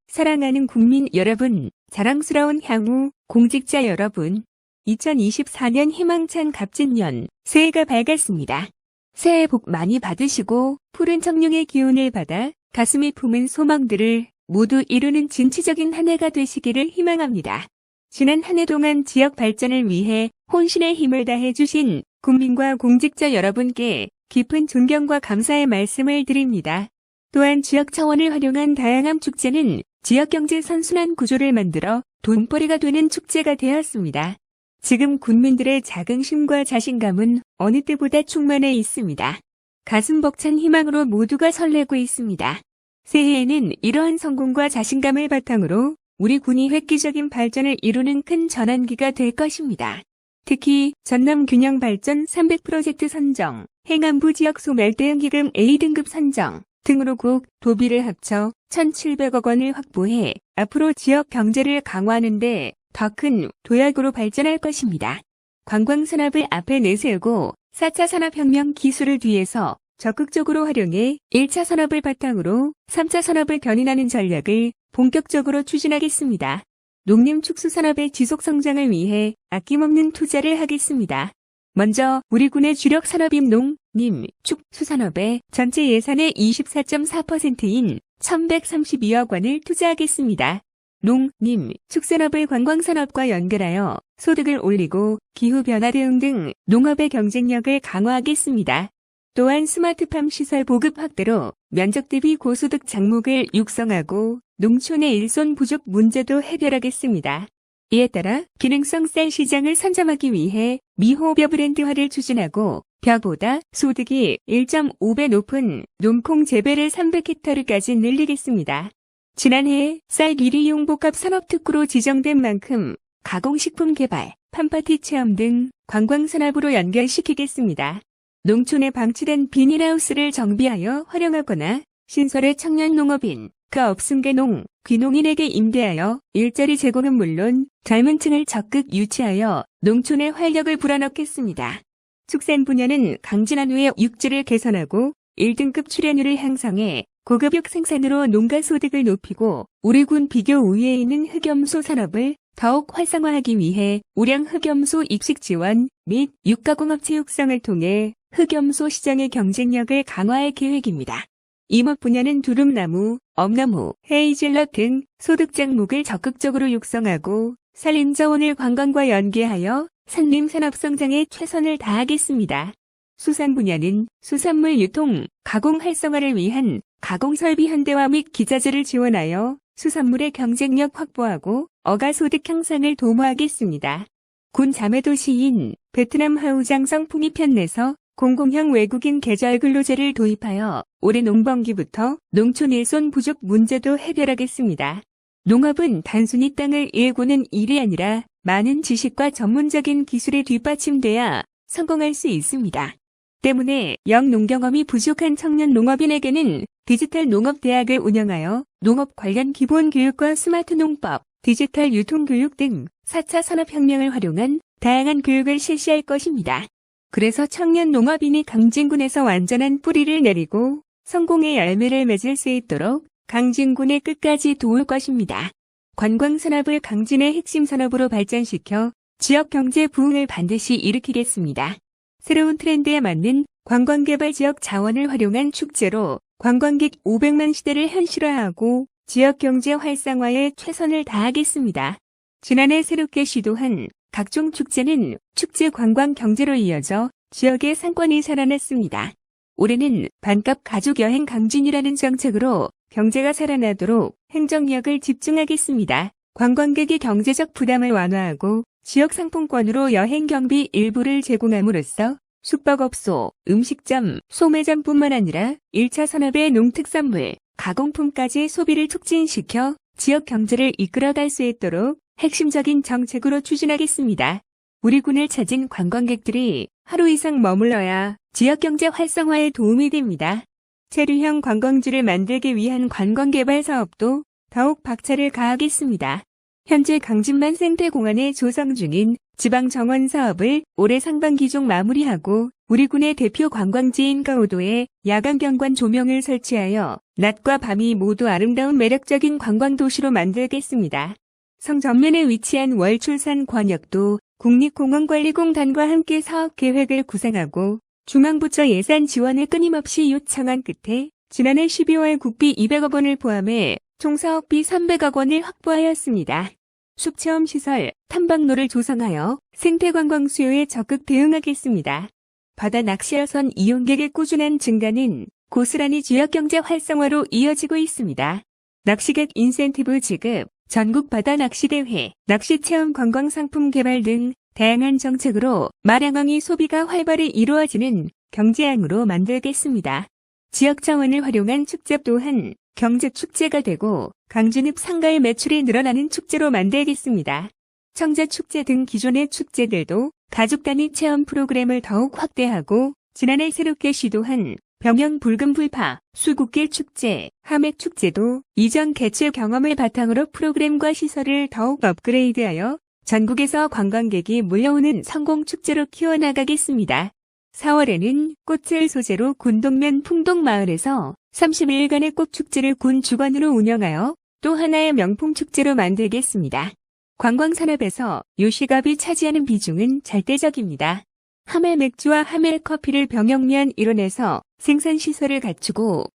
사랑하는 국민 여러분, 자랑스러운 향후 공직자 여러분, 2024년 희망찬 갑진년, 새해가 밝았습니다. 새해 복 많이 받으시고 푸른 청룡의 기운을 받아 가슴이 품은 소망들을 모두 이루는 진취적인 한 해가 되시기를 희망합니다. 지난 한 해 동안 지역 발전을 위해 혼신의 힘을 다해 주신 국민과 공직자 여러분께 깊은 존경과 감사의 말씀을 드립니다. 또한 지역 차원을 활용한 다양한 축제는 지역 경제 선순환 구조를 만들어 돈벌이가 되는 축제가 되었습니다. 지금 국민들의 자긍심과 자신감은 어느 때보다 충만해 있습니다. 가슴 벅찬 희망으로 모두가 설레고 있습니다. 새해에는 이러한 성공과 자신감을 바탕으로 우리 군이 획기적인 발전을 이루는 큰 전환기가 될 것입니다. 특히 전남 균형 발전 300프로젝트 선정, 행안부 지역 소멸 대응 기금 A등급 선정 등으로 국, 도비를 합쳐 1,700억 원을 확보해 앞으로 지역 경제를 강화하는 데 더 큰 도약으로 발전할 것입니다. 관광산업을 앞에 내세우고 4차 산업혁명 기술을 뒤에서 적극적으로 활용해 1차 산업을 바탕으로 3차 산업을 견인하는 전략을 본격적으로 추진하겠습니다. 농림축수산업의 지속성장을 위해 아낌없는 투자를 하겠습니다. 먼저 우리 군의 주력 산업인 농, 림, 축, 수산업의 전체 예산의 24.4%인 1,132억 원을 투자하겠습니다. 농, 림, 축산업을 관광산업과 연결하여 소득을 올리고 기후변화 대응 등 농업의 경쟁력을 강화하겠습니다. 또한 스마트팜 시설 보급 확대로 면적 대비 고소득 작목을 육성하고 농촌의 일손 부족 문제도 해결하겠습니다. 이에 따라 기능성 쌀 시장을 선점하기 위해 미호벼 브랜드화를 추진하고 벼보다 소득이 1.5배 높은 농콩 재배를 300헥타르까지 늘리겠습니다. 지난해 쌀 미리용 복합 산업특구로 지정된 만큼 가공식품 개발, 팜파티 체험 등 관광산업으로 연결시키겠습니다. 농촌에 방치된 비닐하우스를 정비하여 활용하거나 신설의 청년 농업인, 그 업승계 농, 귀농인에게 임대하여 일자리 제공은 물론 젊은 층을 적극 유치하여 농촌의 활력을 불어넣겠습니다. 축산 분야는 강진한 후에 육지를 개선하고 1등급 출연율을 향상해 고급육 생산으로 농가 소득을 높이고 우리 군 비교 우위에 있는 흑염소 산업을 더욱 활성화하기 위해 우량 흑염소 입식 지원 및 육가공업체 육성을 통해 흑염소 시장의 경쟁력을 강화할 계획입니다. 임업 분야는 두릅나무, 엄나무, 헤이즐넛 등 소득 작목을 적극적으로 육성하고 산림자원을 관광과 연계하여 산림 산업 성장에 최선을 다하겠습니다. 수산 분야는 수산물 유통, 가공 활성화를 위한 가공설비 현대화 및 기자재를 지원하여 수산물의 경쟁력 확보하고 어가 소득 향상을 도모하겠습니다. 군 자매도시인 베트남 하우장성 풍이편 내서 공공형 외국인 계절 근로제를 도입하여 올해 농번기부터 농촌 일손 부족 문제도 해결하겠습니다. 농업은 단순히 땅을 일구는 일이 아니라 많은 지식과 전문적인 기술에 뒷받침돼야 성공할 수 있습니다. 때문에 영농경험이 부족한 청년 농업인에게는 디지털 농업대학을 운영하여 농업 관련 기본 교육과 스마트 농법, 디지털 유통교육 등 4차 산업혁명을 활용한 다양한 교육을 실시할 것입니다. 그래서 청년 농업인이 강진군에서 완전한 뿌리를 내리고 성공의 열매를 맺을 수 있도록 강진군의 끝까지 도울 것입니다. 관광산업을 강진의 핵심 산업으로 발전시켜 지역 경제 부흥을 반드시 일으키겠습니다. 새로운 트렌드에 맞는 관광개발 지역 자원을 활용한 축제로 관광객 500만 시대를 현실화하고 지역 경제 활성화에 최선을 다하겠습니다. 지난해 새롭게 시도한 각종 축제는 축제 관광 경제로 이어져 지역의 상권이 살아났습니다. 올해는 반값 가족여행 강진이라는 정책으로 경제가 살아나도록 행정력을 집중하겠습니다. 관광객의 경제적 부담을 완화하고 지역 상품권으로 여행 경비 일부를 제공함으로써 숙박업소, 음식점, 소매점뿐만 아니라 1차 산업의 농특산물, 가공품까지 소비를 촉진시켜 지역 경제를 이끌어갈 수 있도록 핵심적인 정책으로 추진하겠습니다. 우리 군을 찾은 관광객들이 하루 이상 머물러야 지역 경제 활성화에 도움이 됩니다. 체류형 관광지를 만들기 위한 관광개발 사업도 더욱 박차를 가하겠습니다. 현재 강진만 생태공원에 조성 중인 지방정원 사업을 올해 상반기 중 마무리하고 우리 군의 대표 관광지인 가오도에 야간 경관 조명을 설치하여 낮과 밤이 모두 아름다운 매력적인 관광도시로 만들겠습니다. 성 전면에 위치한 월출산권역도 국립공원관리공단과 함께 사업계획을 구상하고 중앙부처 예산 지원을 끊임없이 요청한 끝에 지난해 12월 국비 200억 원을 포함해 총 사업비 300억 원을 확보하였습니다. 숲체험시설, 탐방로를 조성하여 생태관광 수요에 적극 대응하겠습니다. 바다 낚시어선 이용객의 꾸준한 증가는 고스란히 지역경제 활성화로 이어지고 있습니다. 낚시객 인센티브 지급, 전국 바다 낚시대회, 낚시체험 관광상품 개발 등 다양한 정책으로 마량어휘 소비가 활발히 이루어지는 경제항으로 만들겠습니다. 지역 자원을 활용한 축제 또한 경제축제가 되고 강진읍 상가의 매출이 늘어나는 축제로 만들겠습니다. 청자축제 등 기존의 축제들도 가족 단위 체험 프로그램을 더욱 확대하고 지난해 새롭게 시도한 병영 붉은불파, 수국길 축제, 함액 축제도 이전 개최 경험을 바탕으로 프로그램과 시설을 더욱 업그레이드하여 전국에서 관광객이 몰려오는 성공축제로 키워나가겠습니다. 4월에는 꽃을 소재로 군동면 풍동마을에서 30일간의 꽃축제를 군 주관으로 운영하여 또 하나의 명품축제로 만들겠습니다. 관광산업에서 요식업이 차지하는 비중은 절대적입니다. 하멜 맥주와 하멜 커피를 병영면 일원에서 생산시설을 갖추고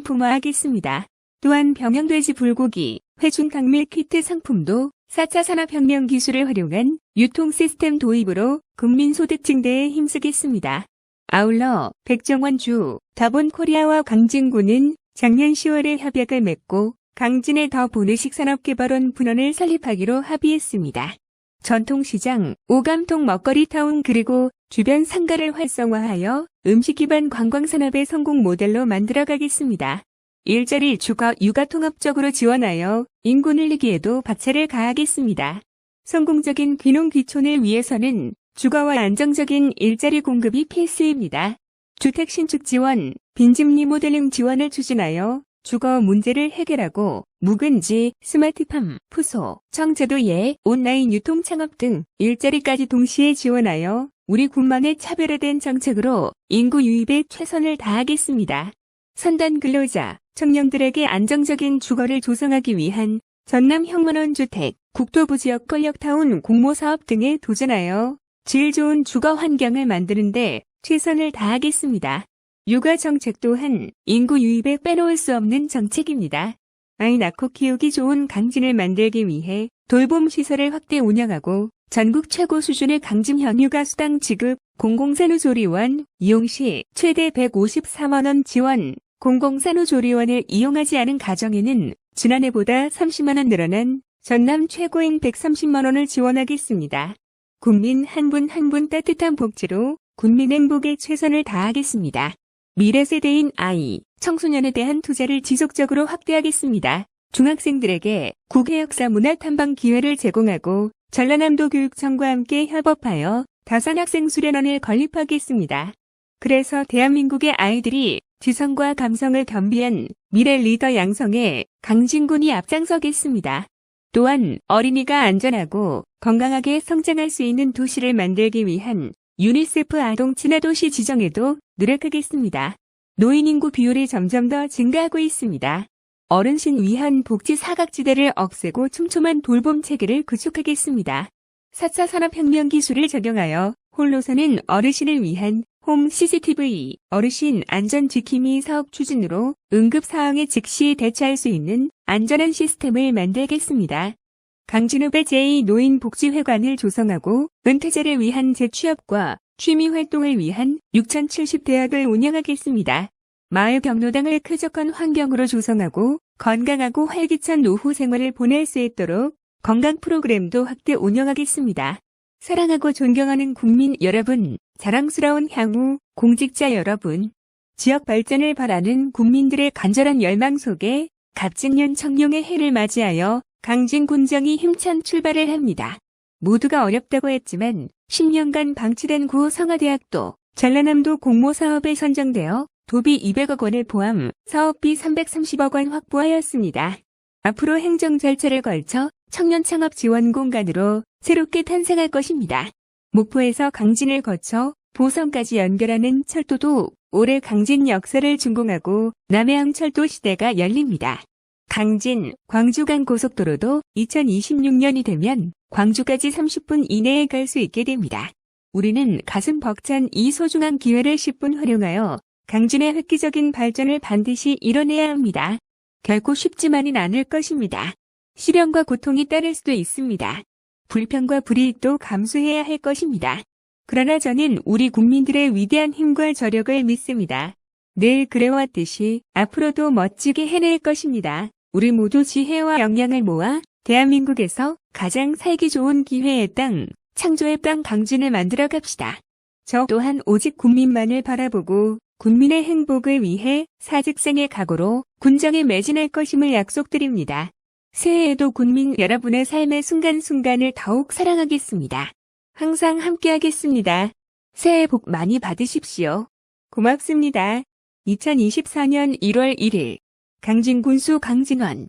관광상품화하겠습니다. 또한 병영돼지 불고기, 회중탕 밀키트 상품도 4차 산업혁명 기술을 활용한 유통 시스템 도입으로 국민소득 증대에 힘쓰겠습니다. 아울러 백종원주, 더본코리아와 강진구는 작년 10월에 협약을 맺고 강진의 더 보내식산업개발원 분원을 설립하기로 합의했습니다. 전통시장, 오감통 먹거리타운 그리고 주변 상가를 활성화하여 음식 기반 관광산업의 성공 모델로 만들어가겠습니다. 일자리 주거 육아 통합적으로 지원하여 인구 늘리기에도 박차를 가하겠습니다. 성공적인 귀농 귀촌을 위해서는 주거와 안정적인 일자리 공급이 필수입니다. 주택 신축 지원, 빈집 리모델링 지원을 추진하여 주거 문제를 해결하고 묵은지, 스마트팜, 푸소, 청제도예, 온라인 유통 창업 등 일자리까지 동시에 지원하여 우리 군만의 차별화된 정책으로 인구 유입에 최선을 다하겠습니다. 선단 근로자, 청년들에게 안정적인 주거를 조성하기 위한 전남 형만원주택, 국토부 지역 권력타운 공모사업 등에 도전하여 질 좋은 주거 환경을 만드는 데 최선을 다하겠습니다. 육아 정책 또한 인구 유입에 빼놓을 수 없는 정책입니다. 아이 낳고 키우기 좋은 강진을 만들기 위해 돌봄 시설을 확대 운영하고 전국 최고 수준의 강진 현육아 수당 지급, 공공산후조리원 이용 시 최대 154만 원 지원, 공공산후조리원을 이용하지 않은 가정에는 지난해보다 30만 원 늘어난 전남 최고인 130만 원을 지원하겠습니다. 국민 한 분 한 분 따뜻한 복지로 국민 행복에 최선을 다하겠습니다. 미래 세대인 아이, 청소년에 대한 투자를 지속적으로 확대하겠습니다. 중학생들에게 국외 역사 문화 탐방 기회를 제공하고 전라남도 교육청과 함께 협업하여 다산학생 수련원을 건립하겠습니다. 그래서 대한민국의 아이들이 지성과 감성을 겸비한 미래 리더 양성에 강진군이 앞장서겠습니다. 또한 어린이가 안전하고 건강하게 성장할 수 있는 도시를 만들기 위한 유니세프 아동 친화도시 지정에도 노력하겠습니다. 노인 인구 비율이 점점 더 증가하고 있습니다. 어르신 위한 복지 사각지대를 없애고 촘촘한 돌봄 체계를 구축하겠습니다. 4차 산업혁명 기술을 적용하여 홀로서는 어르신을 위한 홈 CCTV, 어르신 안전 지킴이 사업 추진으로 응급 상황에 즉시 대처할 수 있는 안전한 시스템을 만들겠습니다. 강진읍의 제2노인복지회관을 조성하고 은퇴자를 위한 재취업과 취미활동을 위한 6070대학을 운영하겠습니다. 마을 경로당을 쾌적한 환경으로 조성하고 건강하고 활기찬 노후 생활을 보낼 수 있도록 건강 프로그램도 확대 운영하겠습니다. 사랑하고 존경하는 국민 여러분, 자랑스러운 향후 공직자 여러분, 지역 발전을 바라는 국민들의 간절한 열망 속에 갑진년 청룡의 해를 맞이하여 강진군정이 힘찬 출발을 합니다. 모두가 어렵다고 했지만 10년간 방치된 구성화대학도 전라남도 공모사업에 선정되어 도비 200억 원을 포함 사업비 330억 원 확보하였습니다. 앞으로 행정 절차를 걸쳐 청년 창업 지원 공간으로 새롭게 탄생할 것입니다. 목포에서 강진을 거쳐 보성까지 연결하는 철도도 올해 강진 역사를 준공하고 남해항철도 시대가 열립니다. 강진, 광주간 고속도로도 2026년이 되면 광주까지 30분 이내에 갈 수 있게 됩니다. 우리는 가슴 벅찬 이 소중한 기회를 10분 활용하여 강진의 획기적인 발전을 반드시 이뤄내야 합니다. 결코 쉽지만은 않을 것입니다. 시련과 고통이 따를 수도 있습니다. 불평과 불이익도 감수해야 할 것입니다. 그러나 저는 우리 국민들의 위대한 힘과 저력을 믿습니다. 늘 그래왔듯이 앞으로도 멋지게 해낼 것입니다. 우리 모두 지혜와 역량을 모아 대한민국에서 가장 살기 좋은 기회의 땅, 창조의 땅 강진을 만들어 갑시다. 저 또한 오직 국민만을 바라보고 국민의 행복을 위해 사직생의 각오로 군정에 매진할 것임을 약속드립니다. 새해에도 국민 여러분의 삶의 순간순간을 더욱 사랑하겠습니다. 항상 함께하겠습니다. 새해 복 많이 받으십시오. 고맙습니다. 2024년 1월 1일 강진군수 강진원